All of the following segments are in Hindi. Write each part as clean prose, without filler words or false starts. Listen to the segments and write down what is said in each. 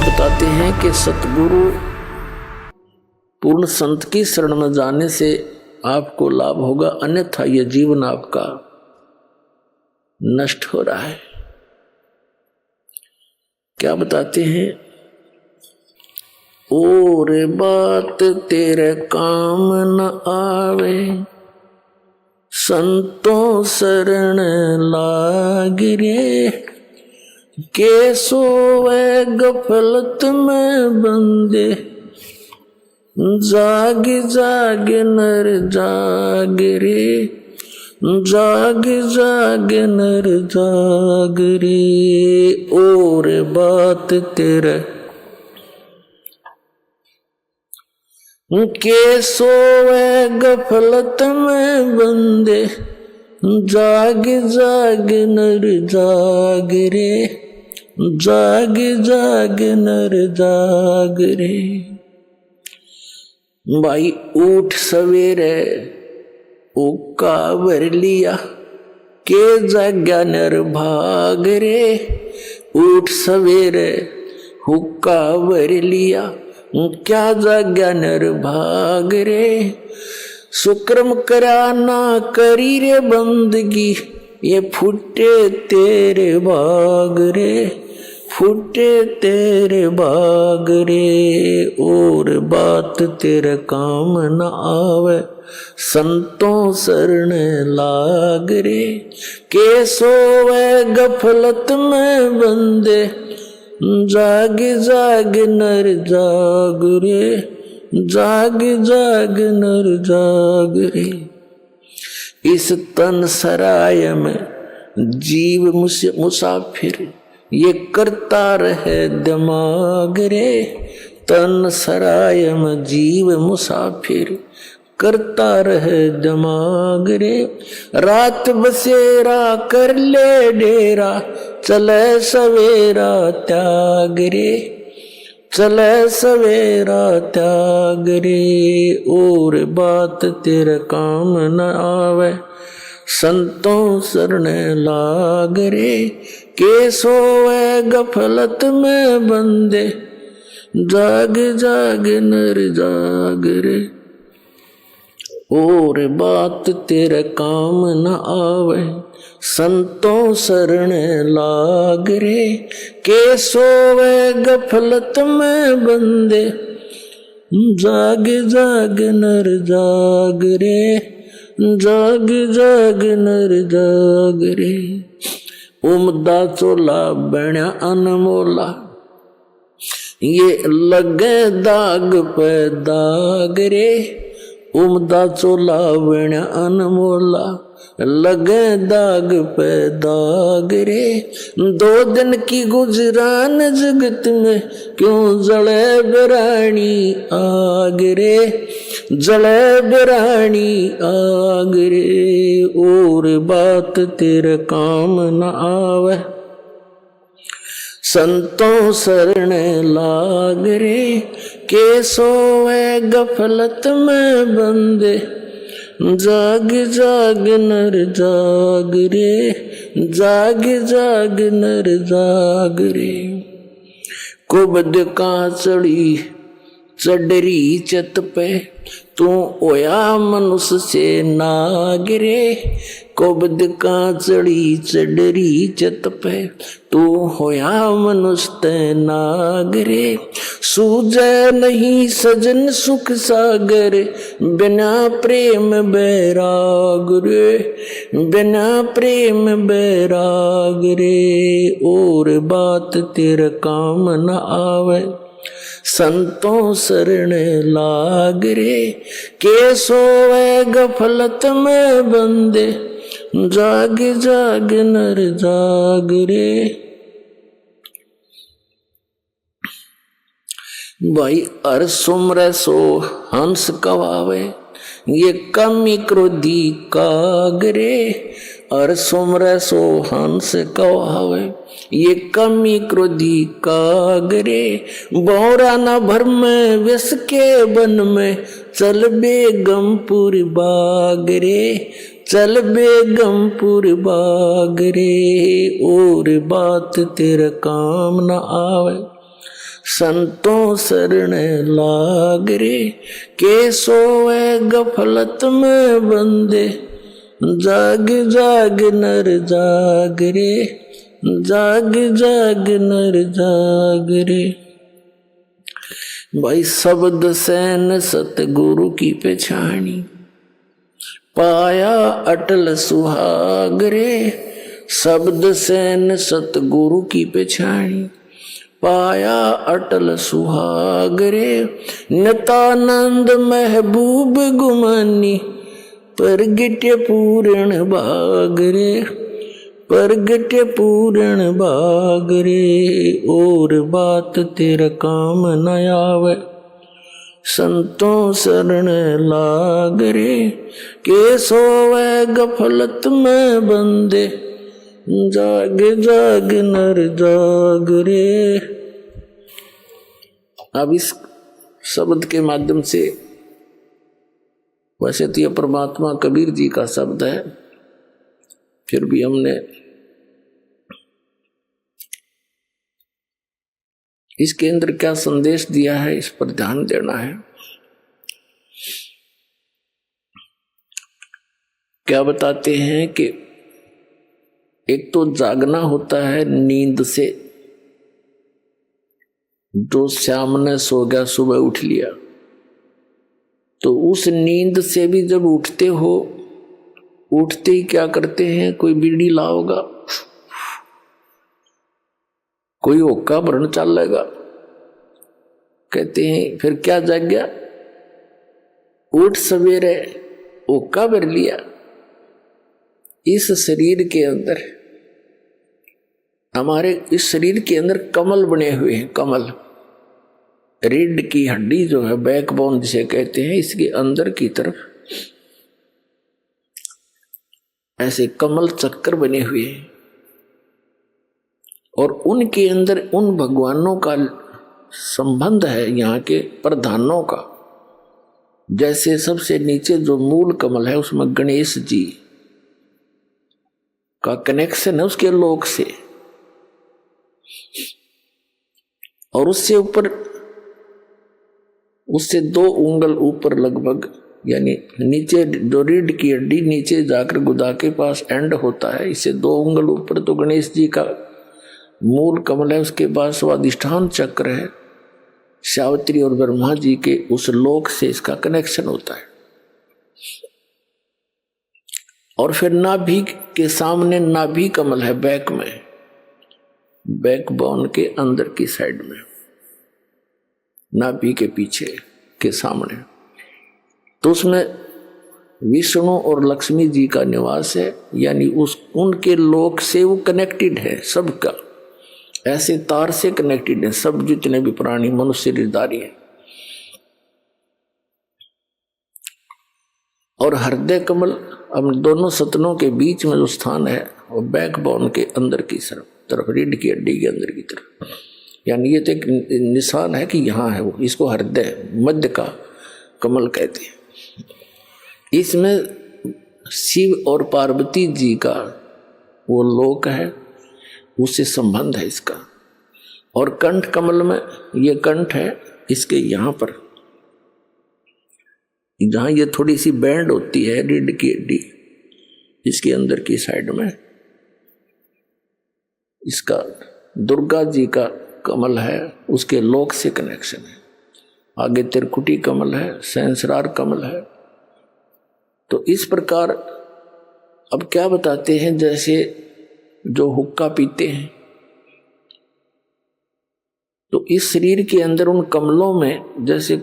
बताते हैं कि सतगुरु पूर्ण संत की शरण में जाने से आपको लाभ होगा, अन्यथा यह जीवन आपका नष्ट हो रहा है। क्या बताते हैं? और बात तेरे काम न आवे, संतों शरण लाग रे, के सोवे गफलत में बंदे, जाग जाग नर जाग रे, जाग जाग नर जाग रे। और बात तेरे के सोवे गफलत में बंदे, जाग जाग नर जाग रे, जाग जाग नर जाग रे। भाई उठ सवेरे उक्का भर लिया, के जाग्या नर भाग रे। उठ सवेरे हुक्का भर लिया, क्या जाग्या नर भाग रे। सुक्रम करा ना करी रे बंदगी, ये फुटे तेरे भाग रे, फुटे तेरे भाग रे। और बात तेरे काम न आवे, संतों शरण लाग रे, के सोवे गफलत में बंदे, जाग जाग नर जाग रे, जाग जाग नर जाग रे। इस तन सराय में जीव मुसाफिर, ये करता रहे दिमाग रे। तन सराय में जीव मुसाफिर, करता रहे दिमाग रे। रात बसेरा कर ले डेरा, चले सवेरा त्याग रे, चले सवेरा त्याग रे। और बात तेरे काम न आवे, संतों शरण लाग रे, के सोवे गफलत में बंदे, जाग जाग नर जाग रे। और बात तेरे काम न आवे, संतों शरण लाग रे, के सोवे गफलत में बंदे, जाग जाग नर जाग रे, जाग जाग नर जाग रे। उमदा चोला बण्या अनमोला, ये लगे दाग पे दाग रे। उमदा चोला बण्या अनमोला, लगे दाग पे दाग रे। दो दिन की गुजरान जगत में, क्यों जले बिरानी आग रे, जले बिरानी आग रे। और बात तेरे काम न आवे, संतों शरण लाग रे, के सोवे गफलत में बंदे, जाग जाग नर जाग रे, जाग जाग नर जाग रे। कुबद का चढ़ी चडरी चत पे, तू ओया मनुष्य से नाग रे। कुबद का चढ़ी चडरी चत पे, तू होया मनुष्य ते नाग रे। सूझे नहीं सजन सुख सागर, बिना प्रेम बैराग रे, बिना प्रेम बैराग रे। और बात तेरे काम न आवे, संतों शरण लाग रे, के सोवे गफलत में बंदे, जाग जाग नर जाग रे। भाई हर सुमरे सो हंस कवावे, ये कमी क्रोधी कागरे। हर सुमरे सो हंस कवावे, ये कमी क्रोधी कागरे। बोरा न भर में विष के वन में, चल बेगमपुर बागरे, चल बेगमपुर बागरे। और बात तेरे काम न आवे, संतों शरण लाग रे, के सोए गफलत में बंदे, जाग जाग नर जाग रे, जाग जाग नर जाग रे। भाई शब्द सैन सतगुरु की पहचानी, पाया अटल सुहाग रे, शब्द सैन सतगुरु की पहचानी, पाया अटल सुहाग रे। नितानंद महबूब गुमानी, प्रगट्य पूर्ण भाग रे, प्रगट्य पूर्ण भाग रे। और बात तेरा काम न आवे, संतों शरण लाग रे, के सोवे गफलत में बंदे, जाग जाग नर जाग रे। अब इस शब्द के माध्यम से, वैसे तो यह परमात्मा कबीर जी का शब्द है, फिर भी हमने इसके अंदर क्या संदेश दिया है इस पर ध्यान देना है। क्या बताते हैं कि एक तो जागना होता है नींद से, जो श्याम ने सो गया सुबह उठ लिया, तो उस नींद से भी जब उठते हो, उठते ही क्या करते हैं, कोई बीड़ी लाओगा, कोई होक्का भरन चलेगा, कहते हैं फिर क्या जाग गया, उठ सवेरे होक्का भर लिया। इस शरीर के अंदर, हमारे इस शरीर के अंदर कमल बने हुए हैं, कमल, रीढ़ की हड्डी जो है, बैकबोन जिसे कहते हैं, इसके अंदर की तरफ ऐसे कमल चक्कर बने हुए हैं, और उनके अंदर उन भगवानों का संबंध है, यहाँ के प्रधानों का। जैसे सबसे नीचे जो मूल कमल है उसमें गणेश जी का कनेक्शन है उसके लोक से, और उससे ऊपर, उससे 2 उंगल ऊपर लगभग, यानी नीचे जो रीढ़ की हड्डी नीचे जाकर गुदा के पास एंड होता है, इससे 2 उंगल ऊपर तो गणेश जी का मूल कमल है, उसके बाद स्वादिष्ठान चक्र है, सावित्री और ब्रह्मा जी के उस लोक से इसका कनेक्शन होता है। और फिर नाभि के सामने नाभि कमल है, बैक में, बैकबोन के अंदर की साइड में, नाभि के पीछे के सामने, तो उसमें विष्णु और लक्ष्मी जी का निवास है, यानी उस उनके लोक से वो कनेक्टेड है, सबका ऐसे तार से कनेक्टेड है, सब जितने भी प्राणी मनुष्य शरीरधारी है। और हृदय कमल अब दोनों सतनों के बीच में जो स्थान है, वो बैकबोन के अंदर की तरफ, रीढ़ की हड्डी के अंदर की तरफ, यानी ये तो एक निशान है कि यहाँ है वो, इसको हृदय मध्य का कमल कहते हैं। इसमें शिव और पार्वती जी का वो लोक है, उससे संबंध है इसका। और कंठ कमल में, ये कंठ है, इसके यहाँ पर जहाँ ये थोड़ी सी बैंड होती है रीढ़ की हड्डी, इसके अंदर की साइड में इसका दुर्गा जी का कमल है, उसके लोक से कनेक्शन है। आगे त्रिकुटी कमल है, सहस्रार कमल है। तो इस प्रकार अब क्या बताते हैं, जैसे जो हुक्का पीते हैं, तो इस शरीर के अंदर उन कमलों में जैसे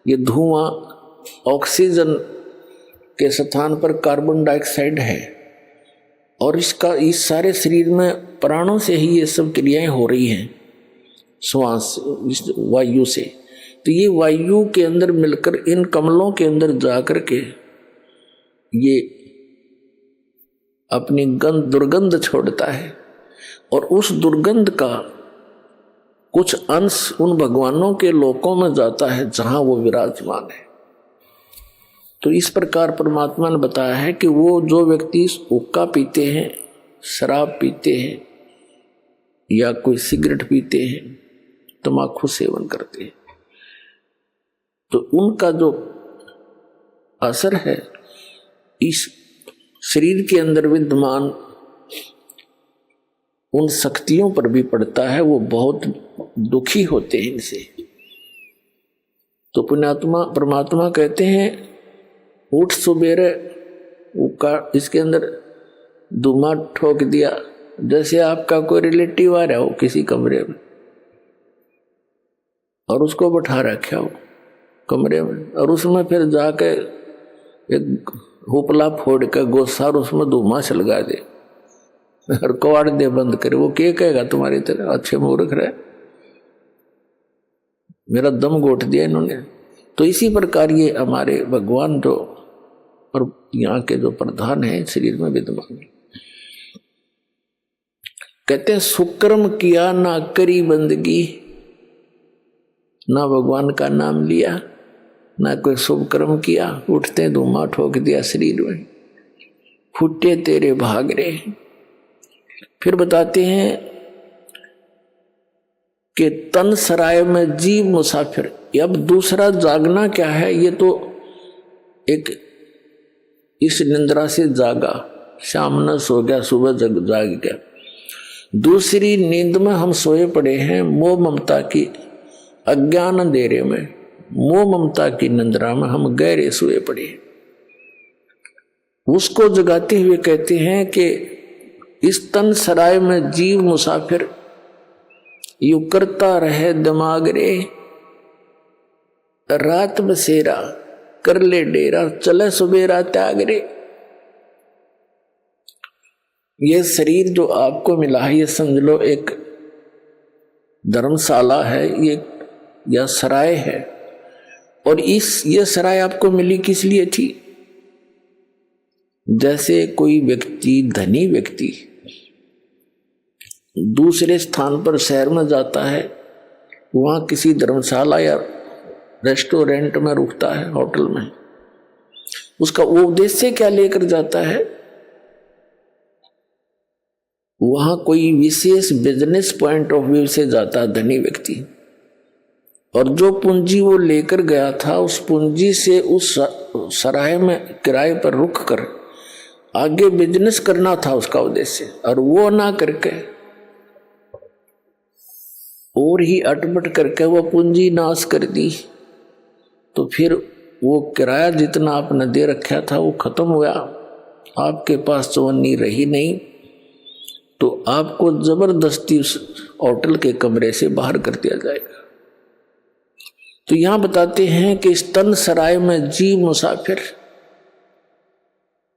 ये धुआं ऑक्सीजन के स्थान पर कार्बन डाइऑक्साइड है, और इसका इस सारे शरीर में प्राणों से ही ये सब क्रियाएं हो रही हैं, श्वास वायु से। तो ये वायु के अंदर मिलकर इन कमलों के अंदर जाकर के ये अपनी दुर्गंध छोड़ता है, और उस दुर्गंध का कुछ अंश उन भगवानों के लोकों में जाता है जहां वो विराजमान है। तो इस प्रकार परमात्मा ने बताया है कि वो जो व्यक्ति हुक्का पीते हैं, शराब पीते हैं, या कोई सिगरेट पीते हैं, तम्बाकू सेवन करते हैं, तो उनका जो असर है इस शरीर के अंदर विद्यमान उन शक्तियों पर भी पड़ता है, वो बहुत दुखी होते हैं इनसे। तो पुण्यात्मा परमात्मा कहते हैं उठ सुबेरे का इसके अंदर धुआं ठोक दिया, जैसे आपका कोई रिलेटिव आ रहा हो किसी कमरे में और उसको बैठा रखा हो कमरे में, और उसमें फिर जाके एक हुपला फोड़ के गोसा और उसमें धुआं छलगा दे और कवाड़ दे बंद करे, वो क्या कहेगा तुम्हारी तरह अच्छे मूर्ख रहे, मेरा दम घोट दिया इन्होंने। तो इसी प्रकार ये हमारे भगवान जो और यहाँ के जो प्रधान है शरीर में विद्यमान, कहते हैं सुकर्म किया ना करी बंदगी, ना भगवान का नाम लिया ना कोई शुभ कर्म किया, उठते धुआं ठोक दिया शरीर में, फूटे तेरे भाग रे। फिर बताते हैं कि तन सराय में जीव मुसाफिर। अब दूसरा जागना क्या है, ये तो एक इस निंद्रा से जागा, शाम न सो गया सुबह जाग गया। दूसरी नींद में हम सोए पड़े हैं मोह ममता की अज्ञान अंधेरे में, मोह ममता की निंद्रा में हम गहरे सोए पड़े हैं। उसको जगाते हुए कहते हैं कि इस तन सराय में जीव मुसाफिर यू करता रहे दिमाग रे, रात बसेरा कर ले डेरा चले सुबेरा त्याग रे। ये शरीर जो आपको मिला है ये समझ लो एक धर्मशाला है ये या सराय है, और ये सराय आपको मिली किस लिए थी? जैसे कोई व्यक्ति धनी व्यक्ति दूसरे स्थान पर शहर में जाता है, वहां किसी धर्मशाला या रेस्टोरेंट में रुकता है, होटल में, उसका वो उद्देश्य क्या लेकर जाता है? वहां कोई विशेष बिजनेस पॉइंट ऑफ व्यू से जाता है धनी व्यक्ति, और जो पूंजी वो लेकर गया था उस पूंजी से उस सराय में किराए पर रुक कर आगे बिजनेस करना था उसका उद्देश्य, और वो ना करके और ही अटपट करके वो पूंजी नाश कर दी, तो फिर वो किराया जितना आपने दे रखा था वो खत्म हुआ, आपके पास चवन्नी रही नहीं, तो आपको जबरदस्ती उस होटल के कमरे से बाहर कर दिया जाएगा। तो यहां बताते हैं कि इस तन सराय में जीव मुसाफिर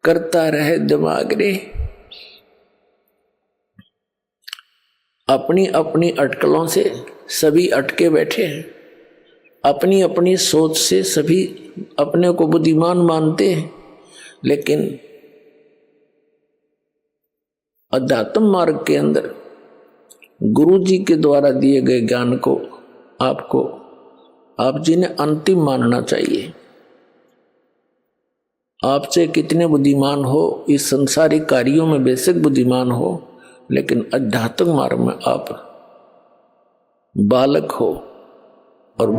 करता रहे दिमाग रे, अपनी अपनी अटकलों से सभी अटके बैठे हैं, अपनी अपनी सोच से सभी अपने को बुद्धिमान मानते हैं, लेकिन अध्यात्म मार्ग के अंदर गुरु जी के द्वारा दिए गए ज्ञान को आपको आप जी ने अंतिम मानना चाहिए। आपसे कितने बुद्धिमान हो, इस संसारिक कार्यों में बेशक बुद्धिमान हो, लेकिन आध्यात्मिक मार्ग में आप बालक हो और